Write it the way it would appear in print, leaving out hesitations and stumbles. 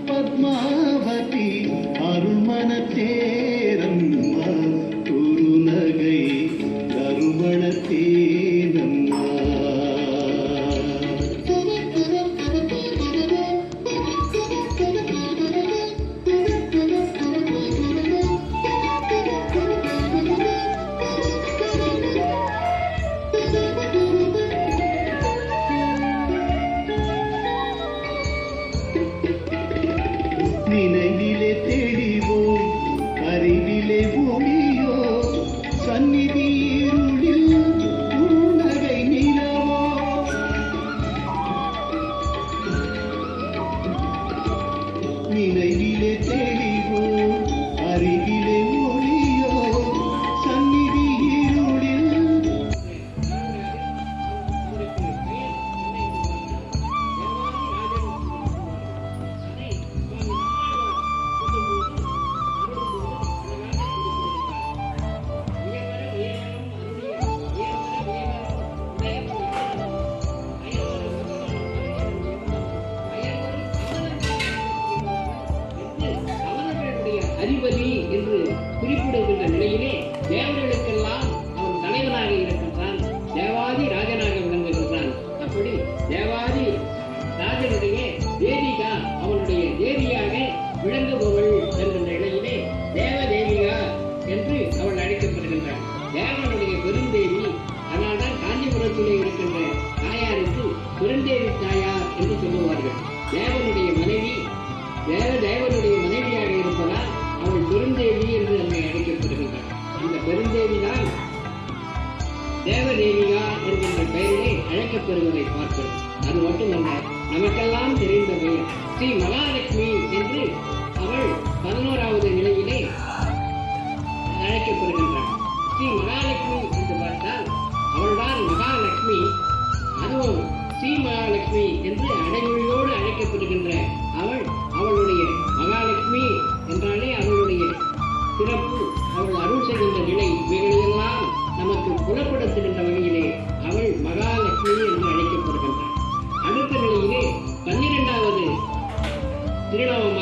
பத்மாவதி அருள்மன தேரம்மா குருநகை கருமண தேனம்மா. நினைவிலே தெளிவோ அறிவிலே ஒளியோ சந்நிதி இருளில் உன்னகை நிலவோ. நினைவிலே தெளிவோ அறிவிலே ஒளியோ சந்நிதி இருளில். அதிபதி என்று குறிப்பிடுகின்ற நிலையிலே தேவர்களுக்கெல்லாம் அவன் தலைவனாக இருக்கின்றான், தேவாதி ராஜனாக விளங்குகின்றான். அப்படி தேவாதி ராஜனுடைய தேவிகா அவனுடைய தேவியாக விளங்குபவள் என்கின்ற நிலையிலே தேவ தேவிகா என்று அவள் அழைக்கப்படுகின்றாள். தேவனுடைய பெருந்தேவி. அதனால்தான் காஞ்சிபுரத்திலே இருக்கின்ற தாயாருக்கு பெருந்தேவி தாயார் என்று சொல்லுவார்கள். தேவனுடைய மனைவி தேவனுடைய மனைவியாக இருப்பதால் அவள் பெருந்தேவி என்று நம்மை அழைக்கப்படுகின்றார். அந்த பெருந்தேவி தான் தேவதேவிகா என்கின்ற பெயரிலே அழைக்கப்படுவதை பார்க்கிறோம். அது மட்டுமல்ல, நமக்கெல்லாம் தெரிந்த பெயர் ஸ்ரீ மகாலட்சுமி என்று அவள் 11வது நிலையிலே அழைக்கப்படுகின்றாள். ஸ்ரீ மகாலட்சுமி என்று பார்த்தால் அவள்தான் மகாலட்சுமி. அதுவும் ஸ்ரீ மகாலட்சுமி என்று அடைமொழியோடு அழைக்கப்படுகின்ற அவளுடைய மகாலட்சுமி என்றாலே அவளுடைய சிறப்பு, அவள் அருள் செய்கின்ற நிலை, இவைகளையெல்லாம் நமக்கு புலப்படுத்துகின்ற வகையிலே அவள் மகாலட்சுமி என்று அழைக்கப்படுகின்றாள். அடுத்த நிலையிலே 12வது திருநாமம்